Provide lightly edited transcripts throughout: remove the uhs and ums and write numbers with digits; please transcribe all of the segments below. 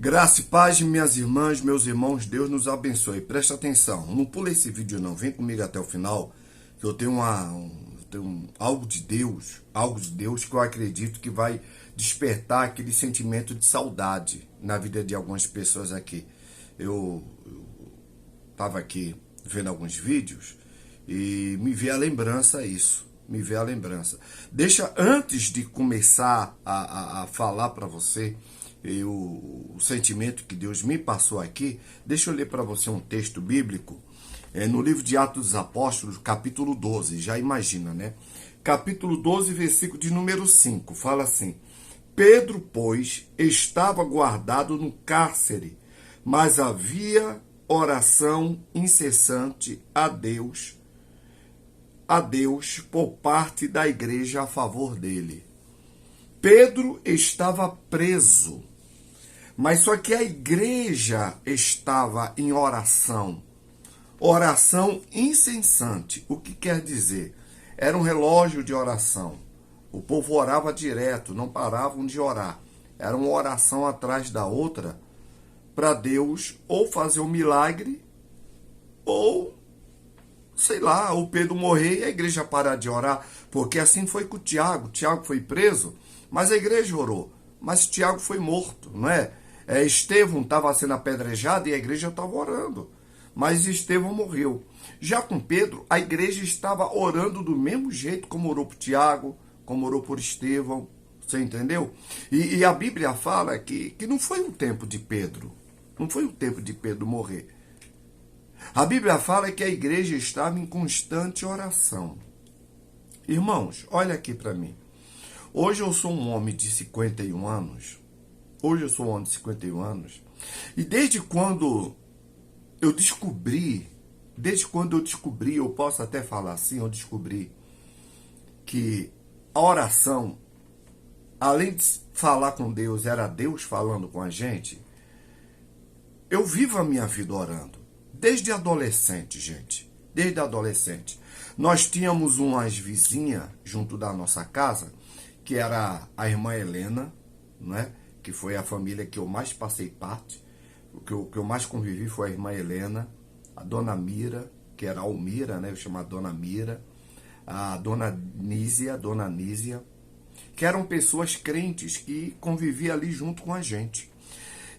Graça e paz, minhas irmãs, meus irmãos, Deus nos abençoe. Presta atenção, não pula esse vídeo não, vem comigo até o final, que eu tenho, algo de Deus que eu acredito que vai despertar aquele sentimento de saudade na vida de algumas pessoas aqui. Eu estava aqui vendo alguns vídeos e me veio a lembrança isso. Me veio a lembrança. Deixa, antes de começar a falar para você o sentimento que Deus me passou aqui, deixa eu ler para você um texto bíblico, no livro de Atos dos Apóstolos, capítulo 12, já imagina, né? Capítulo 12, versículo de número 5, fala assim: Pedro, pois, estava guardado no cárcere, mas havia oração incessante a Deus por parte da igreja a favor dele. Pedro estava preso, mas só que a igreja estava em oração incessante. O que quer dizer? Era um relógio de oração. O povo orava direto, não paravam de orar. Era uma oração atrás da outra para Deus ou fazer um milagre ou sei lá, o Pedro morrer e a igreja parar de orar, porque assim foi com o Tiago. Tiago foi preso, mas a igreja orou. Mas Tiago foi morto, não é? Estevão estava sendo apedrejado e a igreja estava orando. Mas Estevão morreu. Já com Pedro, a igreja estava orando do mesmo jeito como orou por Tiago, como orou por Estevão. Você entendeu? E a Bíblia fala que não foi o tempo de Pedro. Não foi o tempo de Pedro morrer. A Bíblia fala que a igreja estava em constante oração. Irmãos, olha aqui para mim. Hoje eu sou um homem de 51 anos. E desde quando eu descobri, eu posso até falar assim, eu descobri que a oração, além de falar com Deus, era Deus falando com a gente. Eu vivo a minha vida orando. Desde adolescente, gente. Desde adolescente. Nós tínhamos umas vizinhas junto da nossa casa, que era a irmã Helena, não é? Que foi a família que eu mais passei parte. O que eu mais convivi foi a irmã Helena, a dona Mira, que era a Almira, né? Eu chamo a dona Mira, a dona Nízia, que eram pessoas crentes que conviviam ali junto com a gente.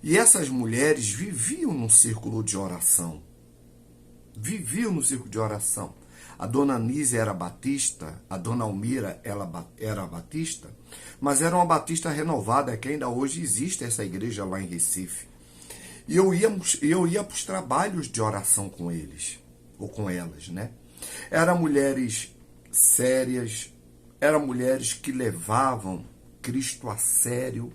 E essas mulheres viviam num círculo de oração. A dona Nízia era batista, a dona Almira era batista, mas era uma batista renovada, que ainda hoje existe essa igreja lá em Recife. E eu ia para os trabalhos de oração com eles, ou com elas, né? Eram mulheres sérias, eram mulheres que levavam Cristo a sério,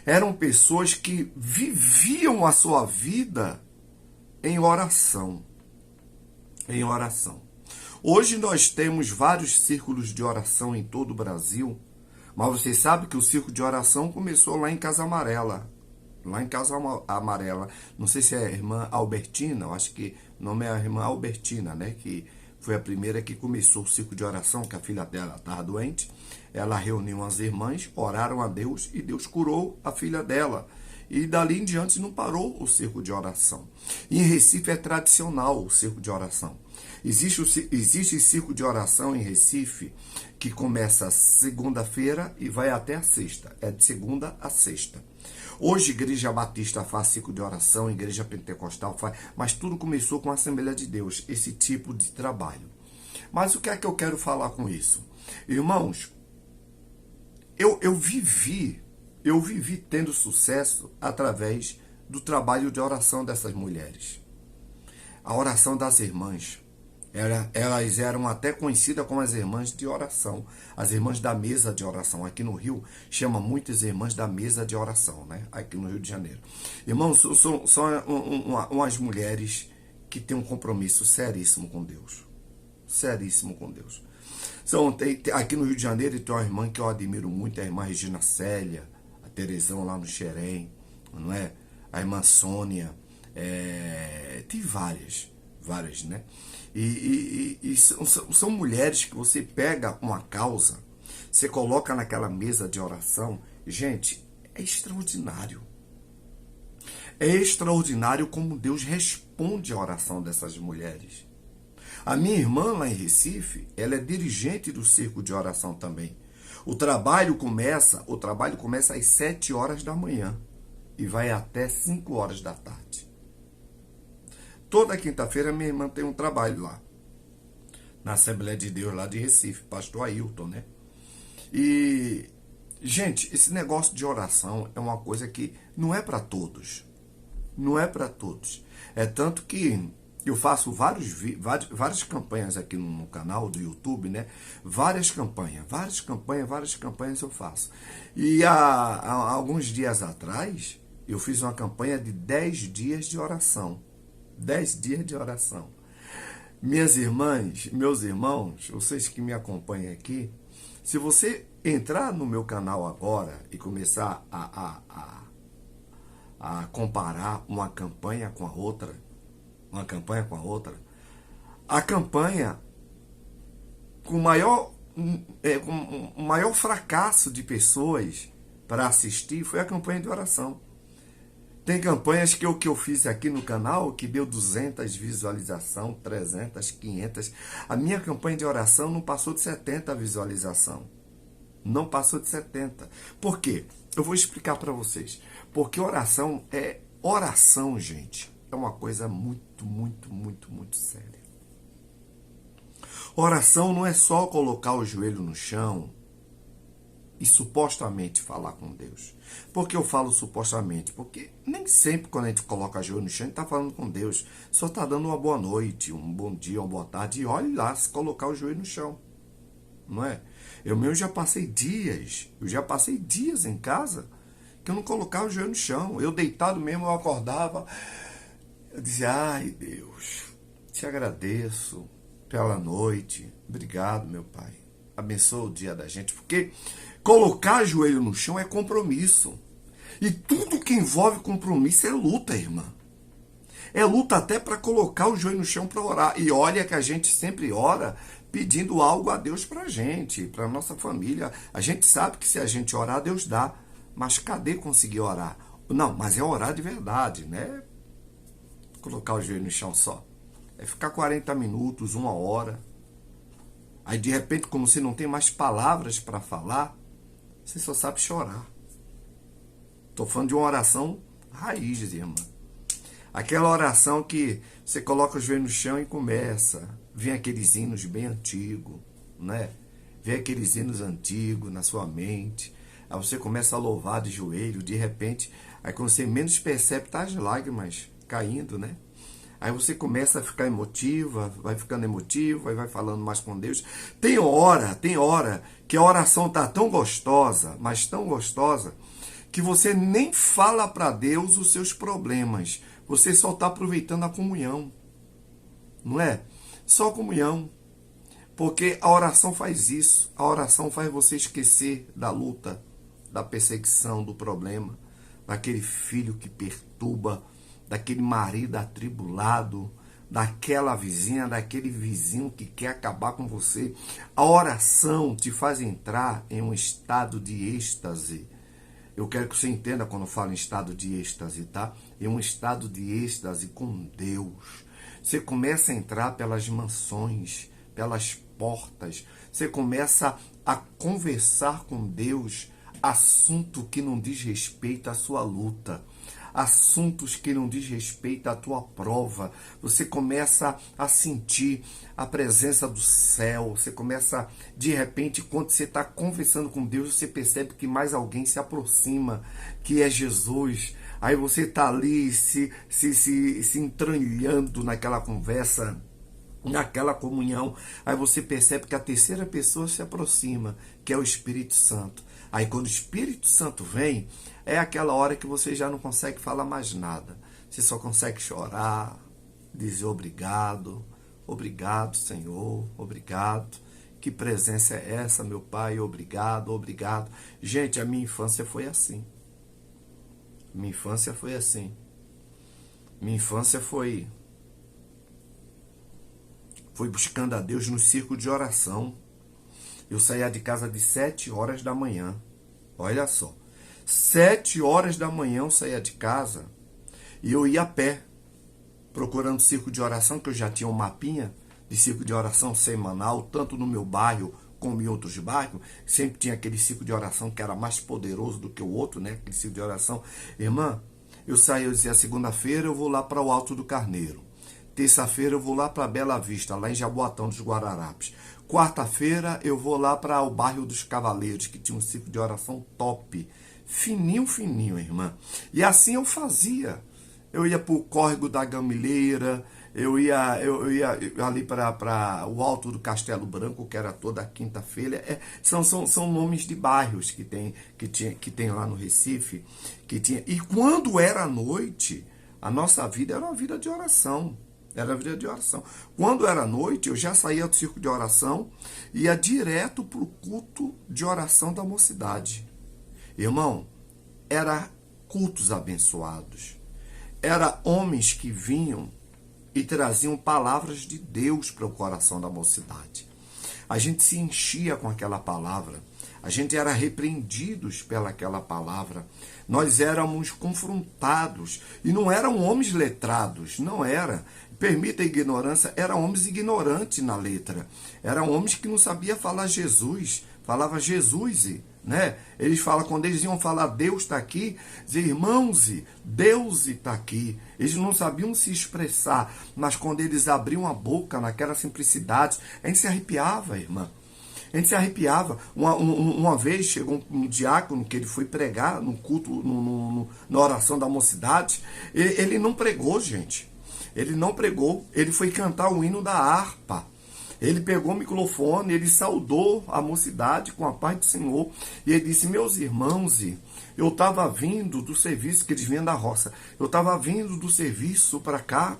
eram pessoas que viviam a sua vida em oração. Hoje nós temos vários círculos de oração em todo o Brasil, mas vocês sabem que o círculo de oração começou lá em Casa Amarela. Não sei se é a irmã Albertina, eu acho que o nome é a irmã Albertina, né? Que foi a primeira que começou o círculo de oração, que a filha dela estava doente. Ela reuniu as irmãs, oraram a Deus e Deus curou a filha dela. E dali em diante não parou o círculo de oração. Em Recife é tradicional o círculo de oração. Existe círculo de oração em Recife que começa segunda-feira e vai até a sexta. É de segunda a sexta. Hoje, Igreja Batista faz círculo de oração, Igreja Pentecostal faz, mas tudo começou com a Assembleia de Deus, esse tipo de trabalho. Mas o que é que eu quero falar com isso? Irmãos, eu vivi tendo sucesso através do trabalho de oração dessas mulheres. A oração das irmãs. Elas eram até conhecidas como as irmãs de oração. As irmãs da mesa de oração. Aqui no Rio, chama muitas irmãs da mesa de oração, né? Aqui no Rio de Janeiro. Irmãos, são umas mulheres que têm um compromisso seríssimo com Deus. Seríssimo com Deus. Aqui no Rio de Janeiro tem uma irmã que eu admiro muito, a irmã Regina Célia, a Teresão lá no Xerém, não é? A irmã Sônia, tem várias, né? E são mulheres que você pega uma causa, você coloca naquela mesa de oração, gente, é extraordinário. É extraordinário como Deus responde à oração dessas mulheres. A minha irmã lá em Recife, ela é dirigente do Círculo de Oração também. O trabalho começa às 7 horas da manhã e vai até 5 horas da tarde. Toda quinta-feira minha irmã tem um trabalho lá, na Assembleia de Deus lá de Recife, pastor Ailton, né? E, gente, esse negócio de oração é uma coisa que não é para todos. Não é para todos. É tanto que eu faço várias campanhas aqui no canal do YouTube, né? Várias campanhas eu faço. E há alguns dias atrás, eu fiz uma campanha de 10 dias de oração. 10 dias de oração. Minhas irmãs, meus irmãos, vocês que me acompanham aqui, se você entrar no meu canal agora e começar a comparar uma campanha com a outra, a campanha com o maior fracasso de pessoas para assistir foi a campanha de oração. Tem campanhas que eu fiz aqui no canal que deu 200 visualizações, 300, 500. A minha campanha de oração não passou de 70 visualização. Não passou de 70. Por quê? Eu vou explicar para vocês. Porque oração, gente, é uma coisa muito, muito, muito, muito séria. Oração não é só colocar o joelho no chão e supostamente falar com Deus. Por que eu falo supostamente? Porque nem sempre quando a gente coloca o joelho no chão, a gente está falando com Deus. Só está dando uma boa noite, um bom dia, uma boa tarde. E olhe lá, se colocar o joelho no chão. Não é? Eu já passei dias em casa que eu não colocava o joelho no chão. Eu deitado mesmo, eu acordava. Eu dizia, ai Deus, te agradeço pela noite. Obrigado, meu Pai. Abençoa o dia da gente. Porque colocar joelho no chão é compromisso. E tudo que envolve compromisso é luta, irmã. É luta até para colocar o joelho no chão para orar. E olha que a gente sempre ora pedindo algo a Deus para a gente, para a nossa família. A gente sabe que se a gente orar, Deus dá. Mas cadê conseguir orar? Não, mas é orar de verdade, né? Colocar o joelho no chão só. É ficar 40 minutos, 1 hora. Aí de repente, como você não tem mais palavras para falar, você só sabe chorar. Estou falando de uma oração raiz, irmã. Aquela oração que você coloca o joelho no chão e começa. Vem aqueles hinos bem antigos, né? Vem aqueles hinos antigos na sua mente. Aí você começa a louvar de joelho, de repente, aí quando você menos percebe, tá as lágrimas caindo, né? Aí você começa a ficar emotiva, vai ficando emotivo, aí vai falando mais com Deus. Tem hora que a oração tá tão gostosa, mas tão gostosa, que você nem fala para Deus os seus problemas. Você só está aproveitando a comunhão. Não é? Só comunhão. Porque a oração faz isso. A oração faz você esquecer da luta, da perseguição, do problema, daquele filho que perturba, daquele marido atribulado, daquela vizinha, daquele vizinho que quer acabar com você. A oração te faz entrar em um estado de êxtase. Eu quero que você entenda quando eu falo em estado de êxtase, tá? É um estado de êxtase com Deus. Você começa a entrar pelas mansões, pelas portas. Você começa a conversar com Deus assunto que não diz respeito à sua luta. Assuntos que não diz respeito à tua prova. Você começa a sentir a presença do céu. Você começa, de repente, quando você está conversando com Deus, você percebe que mais alguém se aproxima, que é Jesus. Aí você está ali se entranhando naquela conversa, naquela comunhão. Aí você percebe que a terceira pessoa se aproxima, que é o Espírito Santo. Aí quando o Espírito Santo vem, é aquela hora que você já não consegue falar mais nada. Você só consegue chorar, dizer obrigado, obrigado, Senhor, obrigado. Que presença é essa, meu Pai? Obrigado, obrigado. Gente, a minha infância foi assim. Minha infância foi assim. Minha infância foi buscando a Deus no círculo de oração. Eu saía de casa de 7 horas da manhã. Olha só. 7 horas da manhã eu saía de casa. E eu ia a pé, procurando círculo de oração, que eu já tinha um mapinha de círculo de oração semanal, tanto no meu bairro como em outros bairros. Sempre tinha aquele círculo de oração que era mais poderoso do que o outro, né? Aquele círculo de oração. Irmã, eu saí, eu dizia, segunda-feira eu vou lá para o Alto do Carneiro. Terça-feira eu vou lá para Bela Vista, lá em Jaboatão dos Guararapes. Quarta-feira eu vou lá para o bairro dos Cavaleiros, que tinha um círculo de oração top. Fininho, fininho, irmã. E assim eu fazia. Eu ia para o Córrego da Gamileira, eu ia ali para o Alto do Castelo Branco, que era toda quinta-feira. São nomes de bairros que tem lá no Recife. E quando era noite, a nossa vida era uma vida de oração. Era a vida de oração. Quando era noite, eu já saía do círculo de oração e ia direto para o culto de oração da mocidade. Irmão, era cultos abençoados. Era homens que vinham e traziam palavras de Deus para o coração da mocidade. A gente se enchia com aquela palavra. A gente era repreendidos pelaquela palavra. Nós éramos confrontados. E não eram homens letrados, não era. Permita a ignorância, eram homens ignorantes na letra. Eram homens que não sabiam falar Jesus. Falava Jesus, né? Eles falam, quando eles iam falar Deus está aqui, diziam, irmãos, Deus está aqui. Eles não sabiam se expressar, mas quando eles abriam a boca naquela simplicidade, a gente se arrepiava, irmã. A gente se arrepiava. Uma vez chegou um diácono que ele foi pregar no culto, na oração da mocidade. Ele não pregou, gente. Ele não pregou. Ele foi cantar o hino da harpa. Ele pegou o microfone, ele saudou a mocidade com a paz do Senhor. E ele disse, meus irmãos, eu estava vindo do serviço, que eles vinham da roça. Eu estava vindo do serviço para cá.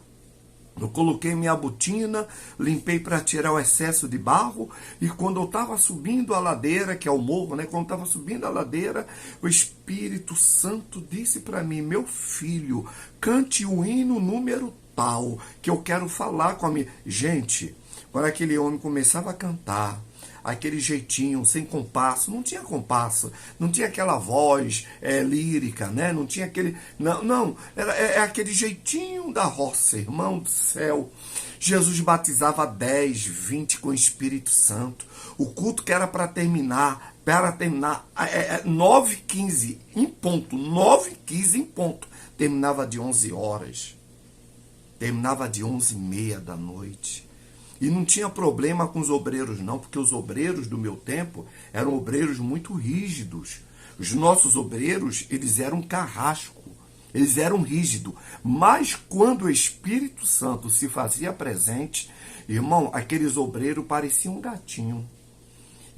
Eu coloquei minha botina, limpei para tirar o excesso de barro. E quando eu estava subindo a ladeira, que é o morro, né? Quando eu estava subindo a ladeira, o Espírito Santo disse para mim, meu filho, cante o hino número tal, que eu quero falar com a minha... Gente... Quando aquele homem começava a cantar, aquele jeitinho, sem compasso, não tinha compasso, não tinha aquela voz lírica, né? Não tinha aquele... Não, era aquele jeitinho da roça, irmão do céu. Jesus batizava 10, 20 com o Espírito Santo. O culto que era para terminar 9h15 em ponto, 9h15 em ponto. Terminava de 11 horas, terminava de 11h30 da noite. E não tinha problema com os obreiros, não, porque os obreiros do meu tempo eram obreiros muito rígidos. Os nossos obreiros, eles eram carrasco, eles eram rígidos. Mas quando o Espírito Santo se fazia presente, irmão, aqueles obreiros pareciam um gatinho.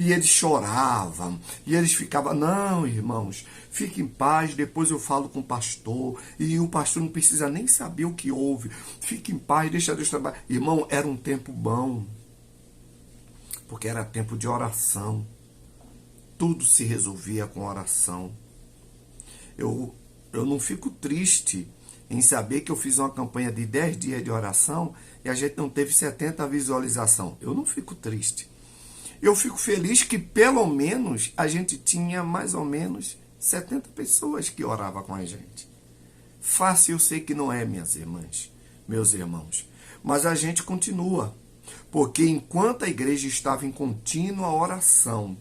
E eles choravam, e eles ficavam, não, irmãos, fique em paz, depois eu falo com o pastor, e o pastor não precisa nem saber o que houve, fique em paz, deixa Deus trabalhar. Irmão, era um tempo bom, porque era tempo de oração, tudo se resolvia com oração. Eu não fico triste em saber que eu fiz uma campanha de 10 dias de oração, e a gente não teve 70 visualização. Eu não fico triste. Eu fico feliz que pelo menos a gente tinha mais ou menos 70 pessoas que oravam com a gente. Fácil eu sei que não é, minhas irmãs, meus irmãos. Mas a gente continua. Porque enquanto a igreja estava em contínua oração,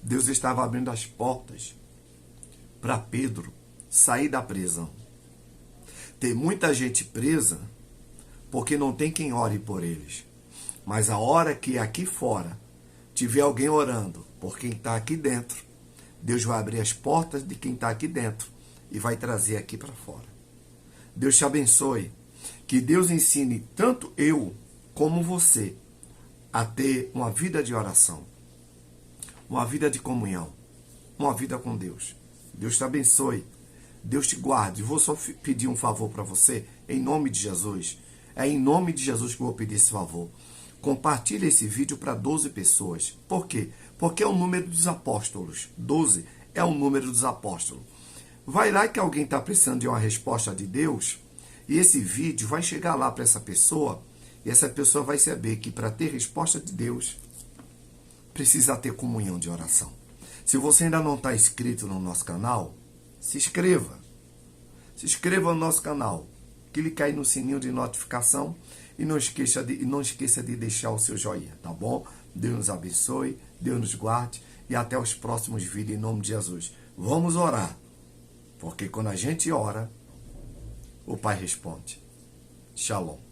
Deus estava abrindo as portas para Pedro sair da prisão. Tem muita gente presa porque não tem quem ore por eles. Mas a hora que aqui fora tiver alguém orando por quem está aqui dentro, Deus vai abrir as portas de quem está aqui dentro e vai trazer aqui para fora. Deus te abençoe. Que Deus ensine tanto eu como você a ter uma vida de oração, uma vida de comunhão, uma vida com Deus. Deus te abençoe. Deus te guarde. Vou só pedir um favor para você, em nome de Jesus. É em nome de Jesus que eu vou pedir esse favor. Compartilhe esse vídeo para 12 pessoas. Por quê? Porque é o número dos apóstolos. 12 é o número dos apóstolos. Vai lá que alguém está precisando de uma resposta de Deus, e esse vídeo vai chegar lá para essa pessoa, e essa pessoa vai saber que para ter resposta de Deus, precisa ter comunhão de oração. Se você ainda não está inscrito no nosso canal, se inscreva. se inscreva no nosso canal, clique aí no sininho de notificação e não esqueça de deixar o seu joinha, tá bom? Deus nos abençoe, Deus nos guarde e até os próximos vídeos em nome de Jesus. Vamos orar, porque quando a gente ora, o Pai responde. Shalom.